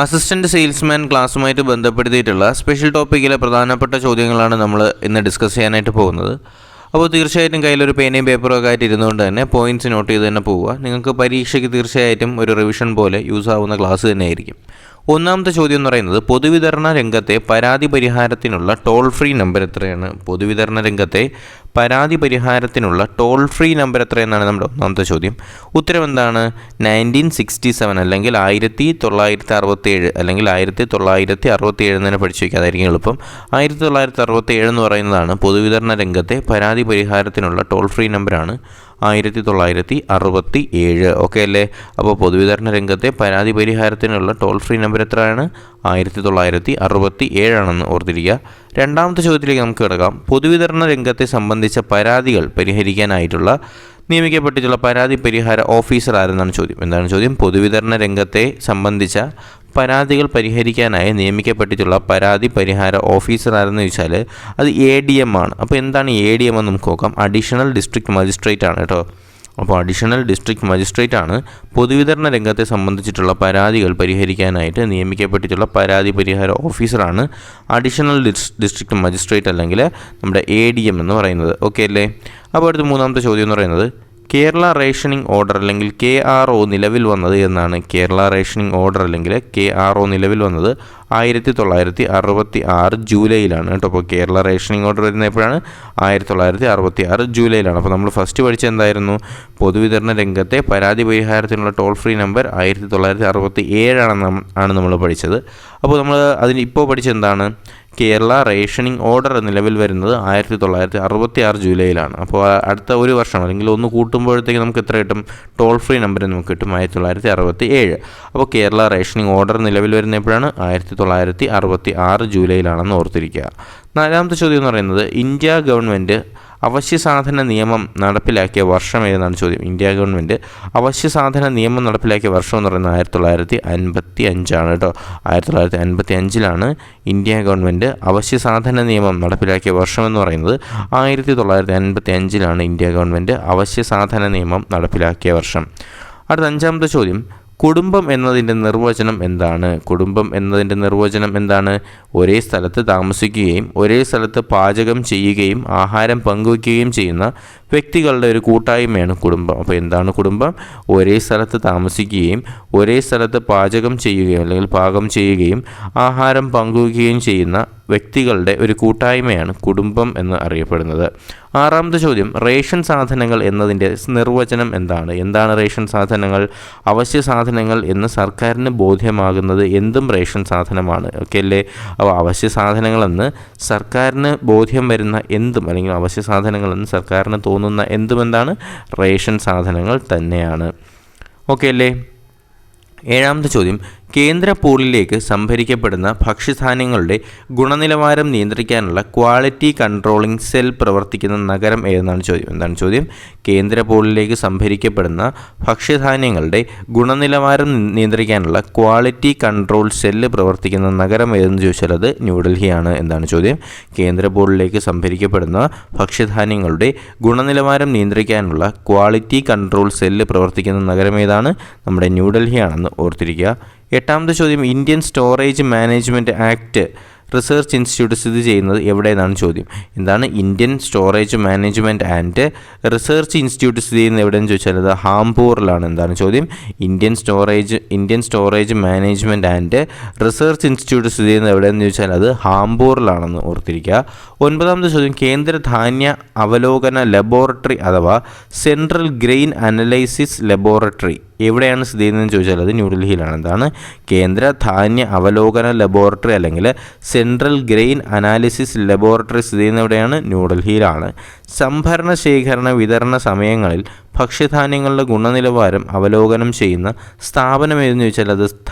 Assistant salesman ക്ലാസ്സുമായിട്ട് ബന്ധപ്പെടുത്തിയിട്ടുള്ള special ടോപ്പിക്കിലെ പ്രധാനപ്പെട്ട ചോദ്യങ്ങളാണ് നമ്മൾ ഇന്ന് ഡിസ്കസ് ചെയ്യാനായിട്ട് പോകുന്നത്. അപ്പോൾ തീർച്ചയായിട്ടും കയ്യിലൊരു പേനയും പേപ്പറും ഒക്കെ ആയിട്ട് ഇരുന്നുകൊണ്ട് തന്നെ പോയിൻറ്റ്സ് നോട്ട് ചെയ്ത് തന്നെ പോവുക. നിങ്ങൾക്ക് പരീക്ഷയ്ക്ക് തീർച്ചയായിട്ടും ഒരു റിവിഷൻ പോലെ യൂസ് ആവുന്ന ക്ലാസ് തന്നെയായിരിക്കും. ഒന്നാമത്തെ ചോദ്യം എന്ന് പറയുന്നത്, പൊതുവിതരണ രംഗത്തെ പരാതി പരിഹാരത്തിനുള്ള ടോൾ ഫ്രീ നമ്പർ എത്രയാണ്? പൊതുവിതരണ രംഗത്തെ പരാതി പരിഹാരത്തിനുള്ള ടോൾ ഫ്രീ നമ്പർ എത്രയെന്നാണ് നമ്മുടെ ഒന്നാമത്തെ ചോദ്യം. ഉത്തരം എന്താണ്? 1967 അല്ലെങ്കിൽ 1967 അല്ലെങ്കിൽ 1967 എന്ന് തന്നെ പഠിച്ചു വയ്ക്കുക, അതായിരിക്കും എളുപ്പം. 1967 എന്ന് പറയുന്നതാണ് പൊതുവിതരണ രംഗത്തെ പരാതി പരിഹാരത്തിനുള്ള ടോൾ ഫ്രീ നമ്പറാണ്. 1967. ഓക്കെ അല്ലേ? അപ്പോൾ പൊതുവിതരണ രംഗത്തെ പരാതി പരിഹാരത്തിനുള്ള ടോൾ ഫ്രീ നമ്പർ എത്രയാണ്? 1967 ആണെന്ന് ഓർത്തിരിക്കുക. രണ്ടാമത്തെ ചോദ്യത്തിലേക്ക് നമുക്ക് കിടക്കാം. പൊതുവിതരണ രംഗത്തെ സംബന്ധിച്ച പരാതികൾ പരിഹരിക്കാനായിട്ടുള്ള നിയമിക്കപ്പെട്ടിട്ടുള്ള പരാതി പരിഹാര ഓഫീസർ ആരെന്നാണ് ചോദ്യം. എന്താണ് ചോദ്യം? പൊതുവിതരണ രംഗത്തെ സംബന്ധിച്ച പരാതികൾ പരിഹരിക്കാനായി നിയമിക്കപ്പെട്ടിട്ടുള്ള പരാതി പരിഹാര ഓഫീസർ ആരെന്ന് ചോദിച്ചാൽ അത് ADM ആണ്. അപ്പോൾ എന്താണ് ADM എന്ന് നമുക്ക് നോക്കാം. അഡീഷണൽ ഡിസ്ട്രിക്ട് മജിസ്ട്രേറ്റ് ആണ് കേട്ടോ. അപ്പോൾ അഡീഷണൽ ഡിസ്ട്രിക്ട് മജിസ്ട്രേറ്റ് ആണ് പൊതുവിതരണ രംഗത്തെ സംബന്ധിച്ചിട്ടുള്ള പരാതികൾ പരിഹരിക്കാനായിട്ട് നിയമിക്കപ്പെട്ടിട്ടുള്ള പരാതി പരിഹാര ഓഫീസറാണ് അഡീഷണൽ ഡിസ്ട്രിക്ട് മജിസ്ട്രേറ്റ് അല്ലെങ്കിൽ നമ്മുടെ ADM എന്ന് പറയുന്നത്. ഓക്കെ അല്ലേ? അപ്പോൾ അടുത്ത മൂന്നാമത്തെ ചോദ്യം എന്ന് പറയുന്നത്, കേരള റേഷനിങ് ഓർഡർ അല്ലെങ്കിൽ KRO നിലവിൽ വന്നത് എന്നാണ്. കേരള റേഷനിങ് ഓർഡർ അല്ലെങ്കിൽ KRO നിലവിൽ വന്നത് 1966 ജൂലൈയിലാണ് കേട്ടോ. അപ്പോൾ കേരള റേഷനിങ് ഓർഡർ വരുന്നത് എപ്പോഴാണ്? 1966 ജൂലൈയിലാണ്. അപ്പോൾ നമ്മൾ ഫസ്റ്റ് പഠിച്ചത് എന്തായിരുന്നു? പൊതുവിതരണ രംഗത്തെ പരാതി പരിഹാരത്തിനുള്ള ടോൾ ഫ്രീ നമ്പർ 1967 ആണ് നമ്മൾ പഠിച്ചത്. അപ്പോൾ നമ്മൾ ഇപ്പോൾ പഠിച്ചത് എന്താണ്? കേരള റേഷനിങ് ഓർഡർ നിലവിൽ വരുന്നത് 1966 ജൂലൈയിലാണ്. അപ്പോൾ അടുത്ത ഒരു വർഷം അല്ലെങ്കിൽ ഒന്ന് കൂട്ടുമ്പോഴത്തേക്ക് നമുക്ക് എത്ര കിട്ടും? ടോൾ ഫ്രീ നമ്പർ നമുക്ക് കിട്ടും 1967. അപ്പോൾ കേരള റേഷനിങ് ഓർഡർ നിലവിൽ വരുന്ന എപ്പോഴാണ്? 1966 ജൂലൈയിലാണെന്ന് ഓർത്തിരിക്കുക. നാലാമത്തെ ചോദ്യം എന്ന് പറയുന്നത്, ഇന്ത്യ ഗവൺമെൻറ് അവശ്യ സാധന നിയമം നടപ്പിലാക്കിയ വർഷം ഏതെന്നാണ് ചോദ്യം. ഇന്ത്യ ഗവൺമെൻറ് അവശ്യ സാധന നിയമം നടപ്പിലാക്കിയ വർഷം എന്ന് പറയുന്നത് 1955 കേട്ടോ. 1955 ഇന്ത്യ ഗവൺമെൻറ് അവശ്യ സാധന നിയമം നടപ്പിലാക്കിയ വർഷം എന്ന് പറയുന്നത് 1955 ഇന്ത്യ ഗവൺമെൻറ് അവശ്യ സാധന നിയമം നടപ്പിലാക്കിയ വർഷം. അടുത്ത അഞ്ചാമത്തെ ചോദ്യം, കുടുംബം എന്നതിൻ്റെ നിർവചനം എന്താണ്? കുടുംബം എന്നതിൻ്റെ നിർവചനം എന്താണ്? ഒരേ സ്ഥലത്ത് താമസിക്കുകയും ഒരേ സ്ഥലത്ത് പാചകം ചെയ്യുകയും ആഹാരം പങ്കുവയ്ക്കുകയും ചെയ്യുന്ന വ്യക്തികളുടെ ഒരു കൂട്ടായ്മയാണ് കുടുംബം. അപ്പോൾ എന്താണ് കുടുംബം? ഒരേ സ്ഥലത്ത് താമസിക്കുകയും ഒരേ സ്ഥലത്ത് പാചകം ചെയ്യുകയും അല്ലെങ്കിൽ പാകം ചെയ്യുകയും ആഹാരം പങ്കുവയ്ക്കുകയും ചെയ്യുന്ന വ്യക്തികളുടെ ഒരു കൂട്ടായ്മയാണ് കുടുംബം എന്ന് അറിയപ്പെടുന്നത്. ആറാമത്തെ ചോദ്യം, റേഷൻ സാധനങ്ങൾ എന്നതിൻ്റെ നിർവചനം എന്താണ്? എന്താണ് റേഷൻ സാധനങ്ങൾ? അവശ്യ സാധനങ്ങൾ എന്ന് സർക്കാരിന് ബോധ്യമാകുന്നത് എന്തും റേഷൻ സാധനമാണ്. ഓക്കെ അല്ലേ? അപ്പോൾ അവശ്യ സാധനങ്ങളെന്ന് സർക്കാരിന് ബോധ്യം വരുന്ന എന്തും അല്ലെങ്കിൽ അവശ്യ സാധനങ്ങളെന്ന് സർക്കാരിന് തോന്നുന്ന എന്തും എന്താണ്? റേഷൻ സാധനങ്ങൾ തന്നെയാണ്. ഓക്കെ അല്ലേ? ഏഴാമത്തെ ചോദ്യം, കേന്ദ്ര പൂളിലേക്ക് സംഭരിക്കപ്പെടുന്ന ഭക്ഷ്യധാന്യങ്ങളുടെ ഗുണനിലവാരം നിയന്ത്രിക്കാനുള്ള ക്വാളിറ്റി കൺട്രോളിംഗ് സെൽ പ്രവർത്തിക്കുന്ന നഗരം ഏതെന്നാണ് ചോദ്യം. എന്താണ് ചോദ്യം? കേന്ദ്ര പൂളിലേക്ക് സംഭരിക്കപ്പെടുന്ന ഭക്ഷ്യധാന്യങ്ങളുടെ ഗുണനിലവാരം നിയന്ത്രിക്കാനുള്ള ക്വാളിറ്റി കൺട്രോൾ സെല്ല് പ്രവർത്തിക്കുന്ന നഗരം ഏതെന്ന് ചോദിച്ചാൽ അത് ന്യൂഡൽഹിയാണ്. എന്താണ് ചോദ്യം? കേന്ദ്ര പൂളിലേക്ക് സംഭരിക്കപ്പെടുന്ന ഭക്ഷ്യധാന്യങ്ങളുടെ ഗുണനിലവാരം നിയന്ത്രിക്കാനുള്ള ക്വാളിറ്റി കൺട്രോൾ സെല്ല് പ്രവർത്തിക്കുന്ന നഗരം ഏതാണ്? നമ്മുടെ ന്യൂഡൽഹിയാണെന്ന് ഓർത്തിരിക്കുക. എട്ടാമത്തെ ചോദ്യം, Indian storage management act research institute സ്ഥിതി ചെയ്യുന്നത് എവിടെയെന്നാണ് ചോദ്യം. എന്താണ്? Indian storage management and research institute സ്ഥിതി ചെയ്യുന്നത് എവിടെയെന്ന് ചോദിച്ചാൽ അത് ഹാംപൂറിലാണ്. എന്താണ് ചോദ്യം? Indian storage management and research institute സ്ഥിതി ചെയ്യുന്നത് എവിടെയെന്ന് ചോദിച്ചാൽ അത് ഹാംപൂറിലാണെന്ന് ഓർത്തിരിക്കുക. ഒൻപതാമത്തെ ചോദ്യം, കേന്ദ്ര ധാന്യ അവലോകന ലബോറട്ടറി അഥവാ സെൻട്രൽ ഗ്രെയിൻ അനലൈസിസ് ലബോറട്ടറി എവിടെയാണ് സ്ഥിതി ചെയ്യുന്നതെന്ന് ചോദിച്ചാൽ അത് ന്യൂഡൽഹിയിലാണ്. എന്താണ്? കേന്ദ്ര ധാന്യ അവലോകന ലബോറട്ടറി അല്ലെങ്കിൽ സെൻട്രൽ ഗ്രെയിൻ അനാലിസിസ് ലബോറട്ടറി സ്ഥിതി ചെയ്യുന്ന എവിടെയാണ്? ന്യൂഡൽഹിയിലാണ്. സംഭരണ, ശേഖരണ, വിതരണ സമയങ്ങളിൽ ഭക്ഷ്യധാന്യങ്ങളുടെ ഗുണനിലവാരം അവലോകനം ചെയ്യുന്ന സ്ഥാപനം ഏതെന്ന് ചോദിച്ചാൽ അത്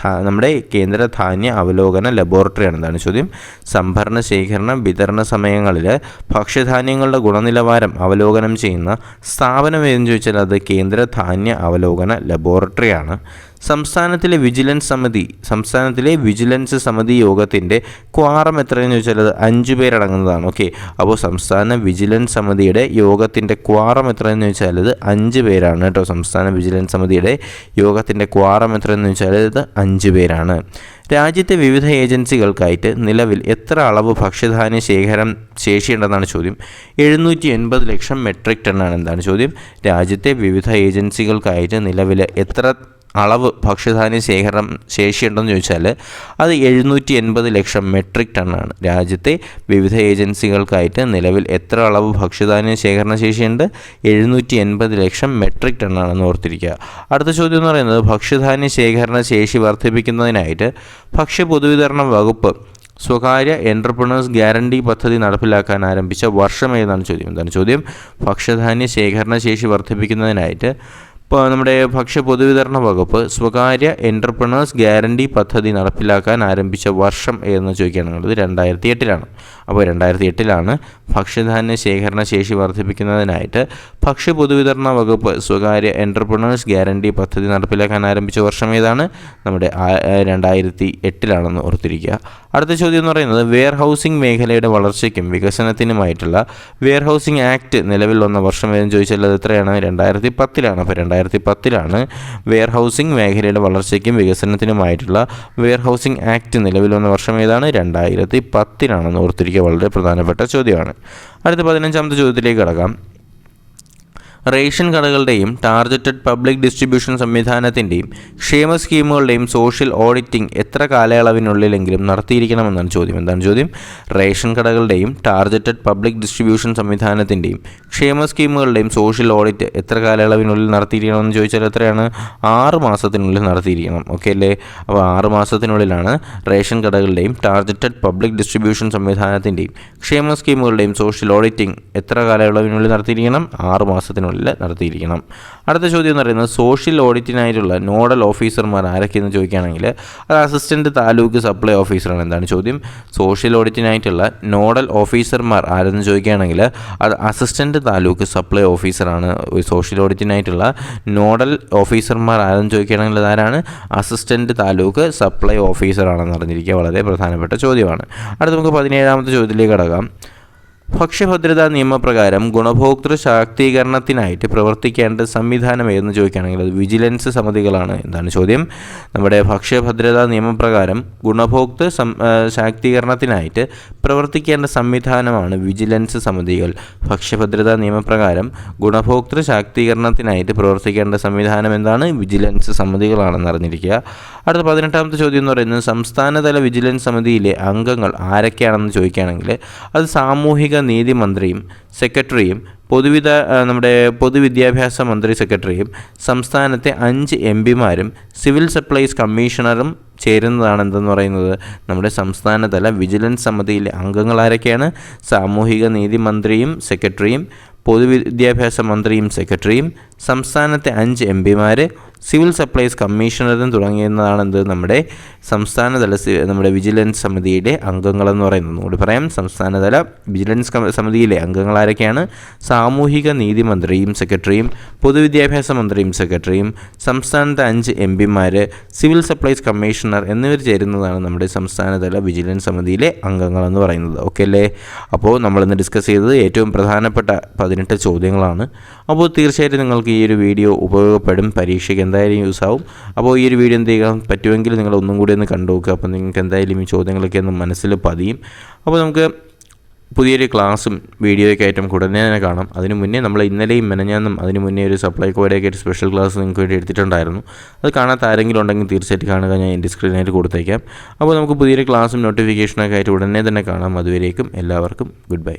നമ്മുടെ കേന്ദ്ര ധാന്യ അവലോകന ലബോറട്ടറിയാണ്. എന്താണ് ചോദ്യം? സംഭരണ, ശേഖരണ, വിതരണ സമയങ്ങളിൽ ഭക്ഷ്യധാന്യങ്ങളുടെ ഗുണനിലവാരം അവലോകനം ചെയ്യുന്ന സ്ഥാപനം ഏതെന്ന് ചോദിച്ചാൽ അത് കേന്ദ്ര ധാന്യ അവലോകന ലബോറട്ടറിയാണ്. സംസ്ഥാനത്തിലെ വിജിലൻസ് സമിതി യോഗത്തിൻ്റെ ക്വാറം എത്രയെന്ന് ചോദിച്ചാൽ അത് 5 പേരടങ്ങുന്നതാണ്. ഓക്കെ, അപ്പോൾ സംസ്ഥാന വിജിലൻസ് സമിതിയുടെ യോഗത്തിൻ്റെ ക്വാറം എത്രയെന്ന് ചോദിച്ചാൽ അത് 5 പേരാണ് കേട്ടോ. സംസ്ഥാന വിജിലൻസ് സമിതിയുടെ യോഗത്തിൻ്റെ ക്വാറം എത്രയെന്ന് ചോദിച്ചാൽ ഇത് 5 പേരാണ്. രാജ്യത്തെ വിവിധ ഏജൻസികൾക്കായിട്ട് നിലവിൽ എത്ര അളവ് ഭക്ഷ്യധാന്യ ശേഖരം ശേഷിയുണ്ടെന്നാണ് ചോദ്യം. 780 ലക്ഷം മെട്രിക് ടണ്ണാണ്. എന്താണ് ചോദ്യം? രാജ്യത്തെ വിവിധ ഏജൻസികൾക്കായിട്ട് നിലവിൽ എത്ര അളവ് ഭക്ഷ്യധാന്യ ശേഖരം ശേഷിയുണ്ടെന്ന് ചോദിച്ചാൽ അത് 780 ലക്ഷം മെട്രിക് ടണ്ണാണ്. രാജ്യത്തെ വിവിധ ഏജൻസികൾക്കായിട്ട് നിലവിൽ എത്ര അളവ് ഭക്ഷ്യധാന്യ ശേഖരണ ശേഷിയുണ്ട്? 780 ലക്ഷം മെട്രിക് ടണ്ണാണെന്ന് ഓർത്തിരിക്കുക. അടുത്ത ചോദ്യം എന്ന് പറയുന്നത് ഭക്ഷ്യധാന്യ ശേഖരണ ശേഷി വർദ്ധിപ്പിക്കുന്നതിനായിട്ട് ഭക്ഷ്യ പൊതുവിതരണ വകുപ്പ് സ്വകാര്യ എൻ്റർപ്രണേഴ്സ് ഗ്യാരണ്ടി പദ്ധതി നടപ്പിലാക്കാൻ ആരംഭിച്ച വർഷം ഏതാണ് ചോദ്യം. എന്താണ് ചോദ്യം? ഭക്ഷ്യധാന്യ ശേഖരണ ശേഷി വർദ്ധിപ്പിക്കുന്നതിനായിട്ട് നമ്മുടെ ഭക്ഷ്യ പൊതുവിതരണ വകുപ്പ് സ്വകാര്യ എൻ്റർപ്രണേഴ്സ് ഗ്യാരണ്ടി പദ്ധതി നടപ്പിലാക്കാൻ ആരംഭിച്ച വർഷം ഏതെന്ന് ചോദിക്കുകയാണെന്നുള്ളത് 2008 അപ്പോൾ 2008 ഭക്ഷ്യധാന്യ ശേഖരണ ശേഷി വർദ്ധിപ്പിക്കുന്നതിനായിട്ട് ഭക്ഷ്യ പൊതുവിതരണ വകുപ്പ് സ്വകാര്യ എൻ്റർപ്രണേഴ്സ് ഗ്യാരണ്ടി പദ്ധതി നടപ്പിലാക്കാൻ ആരംഭിച്ച വർഷം ഏതാണ്? നമ്മുടെ 2008 ഓർത്തിരിക്കുക. അടുത്ത ചോദ്യം എന്ന് പറയുന്നത് വെയർ ഹൗസിംഗ് മേഖലയുടെ വളർച്ചയ്ക്കും വികസനത്തിനുമായിട്ടുള്ള വെയർ ഹൗസിംഗ് ആക്ട് നിലവിൽ വന്ന വർഷം ഏതെന്ന് ചോദിച്ചാൽ അത് എത്രയാണ്? 2010 അപ്പോൾ 2010 വെയർ ഹൗസിംഗ് മേഖലയുടെ വളർച്ചയ്ക്കും വികസനത്തിനുമായിട്ടുള്ള വെയർ ഹൗസിംഗ് ആക്ട് നിലവിൽ വന്ന വർഷം ഏതാണ്? 2010 ഓർത്തിരിക്കുക. വളരെ പ്രധാനപ്പെട്ട ചോദ്യമാണ്. അടുത്ത 15ാമത്തെ ചോദ്യത്തിലേക്ക് കടക്കാം. റേഷൻ കടകളുടെയും ടാർഗറ്റഡ് പബ്ലിക് ഡിസ്ട്രിബ്യൂഷൻ സംവിധാനത്തിൻ്റെയും ക്ഷേമ സ്കീമുകളുടെയും സോഷ്യൽ ഓഡിറ്റിംഗ് എത്ര കാലയളവിനുള്ളിലെങ്കിലും നടത്തിയിരിക്കണമെന്നാണ് ചോദ്യം. എന്താണ് ചോദ്യം? റേഷൻ കടകളുടെയും ടാർഗറ്റഡ് പബ്ലിക് ഡിസ്ട്രിബ്യൂഷൻ സംവിധാനത്തിൻ്റെയും ക്ഷേമ സ്കീമുകളുടെയും സോഷ്യൽ ഓഡിറ്റ് എത്ര കാലയളവിനുള്ളിൽ നടത്തിയിരിക്കണമെന്ന് ചോദിച്ചാൽ എത്രയാണ്? 6 മാസത്തിനുള്ളിൽ നടത്തിയിരിക്കണം. ഓക്കെ അല്ലേ? അപ്പോൾ 6 മാസത്തിനുള്ളിലാണ് റേഷൻ കടകളുടെയും ടാർഗറ്റഡ് പബ്ലിക് ഡിസ്ട്രിബ്യൂഷൻ സംവിധാനത്തിൻ്റെയും ക്ഷേമ സ്കീമുകളുടെയും സോഷ്യൽ ഓഡിറ്റിംഗ് എത്ര കാലയളവിനുള്ളിൽ നടത്തിയിരിക്കണം? 6 മാസത്തിനുള്ളിൽ നടത്തിയിരിക്കണം. അടുത്ത ചോദ്യം എന്ന് പറയുന്നത് സോഷ്യൽ ഓഡിറ്റിനായിട്ടുള്ള നോഡൽ ഓഫീസർമാർ ആരൊക്കെയെന്ന് ചോദിക്കുകയാണെങ്കിൽ അത് അസിസ്റ്റൻറ്റ് താലൂക്ക് സപ്ലൈ ഓഫീസറാണ്. എന്താണ് ചോദ്യം? സോഷ്യൽ ഓഡിറ്റിനായിട്ടുള്ള നോഡൽ ഓഫീസർമാർ ആരെന്ന് ചോദിക്കുകയാണെങ്കിൽ അത് അസിസ്റ്റൻറ്റ് താലൂക്ക് സപ്ലൈ ഓഫീസറാണ്. സോഷ്യൽ ഓഡിറ്റിനായിട്ടുള്ള നോഡൽ ഓഫീസർമാർ ആരെന്ന് ചോദിക്കുകയാണെങ്കിൽ അതാരാണ്? അസിസ്റ്റൻറ്റ് താലൂക്ക് സപ്ലൈ ഓഫീസറാണെന്ന് അറിഞ്ഞിരിക്കുക. വളരെ പ്രധാനപ്പെട്ട ചോദ്യമാണ്. അടുത്ത നമുക്ക് 17ാമത്തെ ചോദ്യത്തിലേക്ക് കടക്കാം. ഭക്ഷ്യഭദ്രതാ നിയമപ്രകാരം ഗുണഭോക്തൃ ശാക്തീകരണത്തിനായിട്ട് പ്രവർത്തിക്കേണ്ട സംവിധാനം ഏതെന്ന് ചോദിക്കുകയാണെങ്കിൽ അത് വിജിലൻസ് സമിതികളാണ്. എന്താണ് ചോദ്യം? നമ്മുടെ ഭക്ഷ്യഭദ്രതാ നിയമപ്രകാരം ഗുണഭോക്തൃ ശാക്തീകരണത്തിനായിട്ട് പ്രവർത്തിക്കേണ്ട സംവിധാനമാണ് വിജിലൻസ് സമിതികൾ. ഭക്ഷ്യഭദ്രതാ നിയമപ്രകാരം ഗുണഭോക്തൃ ശാക്തീകരണത്തിനായിട്ട് പ്രവർത്തിക്കേണ്ട സംവിധാനം എന്താണ്? വിജിലൻസ് സമിതികളാണെന്ന് അറിഞ്ഞിരിക്കുക. അടുത്ത 18ാമത്തെ ചോദ്യം എന്ന് പറയുന്നത് സംസ്ഥാനതല വിജിലൻസ് സമിതിയിലെ അംഗങ്ങൾ ആരൊക്കെയാണെന്ന് ചോദിക്കുകയാണെങ്കിൽ അത് സാമൂഹിക നീതി മന്ത്രിയും സെക്രട്ടറിയും നമ്മുടെ പൊതുവിദ്യാഭ്യാസ മന്ത്രി സെക്രട്ടറിയും സംസ്ഥാനത്തെ 5 എംപിമാരും സിവിൽ സപ്ലൈസ് കമ്മീഷണറും ചേരുന്നതാണ് എന്തെന്ന് പറയുന്നത് നമ്മുടെ സംസ്ഥാനതല വിജിലൻസ് സമിതിയിലെ അംഗങ്ങൾ ആരൊക്കെയാണ്? സാമൂഹിക നീതി മന്ത്രിയും സെക്രട്ടറിയും പൊതുവിദ്യാഭ്യാസ മന്ത്രിയും സെക്രട്ടറിയും സംസ്ഥാനത്തെ 5 എംപിമാർ സിവിൽ സപ്ലൈസ് കമ്മീഷണറും തുടങ്ങിയതാണ് നമ്മുടെ സംസ്ഥാനതല നമ്മുടെ വിജിലൻസ് സമിതിയുടെ അംഗങ്ങളെന്ന് പറയുന്നത്. കൂടി പറയാം, സംസ്ഥാനതല വിജിലൻസ് സമിതിയിലെ അംഗങ്ങൾ ആരൊക്കെയാണ്? സാമൂഹിക നീതി മന്ത്രിയും സെക്രട്ടറിയും പൊതുവിദ്യാഭ്യാസ മന്ത്രിയും സെക്രട്ടറിയും സംസ്ഥാനത്തെ 5 എംപിമാർ സിവിൽ സപ്ലൈസ് കമ്മീഷണർ എന്നിവർ ചേരുന്നതാണ് നമ്മുടെ സംസ്ഥാനതല വിജിലൻസ് സമിതിയിലെ അംഗങ്ങളെന്ന് പറയുന്നത്. ഓക്കെ അല്ലേ? അപ്പോൾ നമ്മളിന്ന് ഡിസ്കസ് ചെയ്തത് ഏറ്റവും പ്രധാനപ്പെട്ട 18 ചോദ്യങ്ങളാണ്. അപ്പോൾ തീർച്ചയായിട്ടും നിങ്ങൾക്ക് ഈ ഒരു വീഡിയോ ഉപയോഗപ്പെടും, പരീക്ഷയ്ക്ക് എന്തായാലും യൂസ് ആവും. അപ്പോൾ ഈ ഒരു വീഡിയോ എന്ത് ചെയ്യാൻ പറ്റുമെങ്കിൽ നിങ്ങൾ ഒന്നും കൂടി ഒന്ന് കണ്ടു നോക്കുക. അപ്പോൾ നിങ്ങൾക്ക് എന്തായാലും ഈ ചോദ്യങ്ങളൊക്കെ ഒന്ന് മനസ്സിൽ പതിയും. അപ്പോൾ നമുക്ക് പുതിയൊരു ക്ലാസ്സും വീഡിയോയൊക്കെ ആയിട്ടും ഉടനെ തന്നെ കാണാം. അതിന് മുന്നേ നമ്മൾ ഇന്നലെയും മെനഞ്ഞാന്നും അതിന് മുന്നേ ഒരു സപ്ലൈകോയുടെയൊക്കെ ഒരു സ്പെഷ്യൽ ക്ലാസ് നിങ്ങൾക്ക് വേണ്ടി എടുത്തിട്ടുണ്ടായിരുന്നു. അത് കാണാത്ത ആരെങ്കിലും ഉണ്ടെങ്കിൽ തീർച്ചയായിട്ടും കാണുക, ഞാൻ എൻ്റെ സ്ക്രീനായിട്ട് കൊടുത്തേക്കാം. അപ്പോൾ നമുക്ക് പുതിയൊരു ക്ലാസ്സും നോട്ടിഫിക്കേഷനൊക്കെ ആയിട്ട് ഉടനെ തന്നെ കാണാം. അതുവരേക്കും എല്ലാവർക്കും ഗുഡ് ബൈ.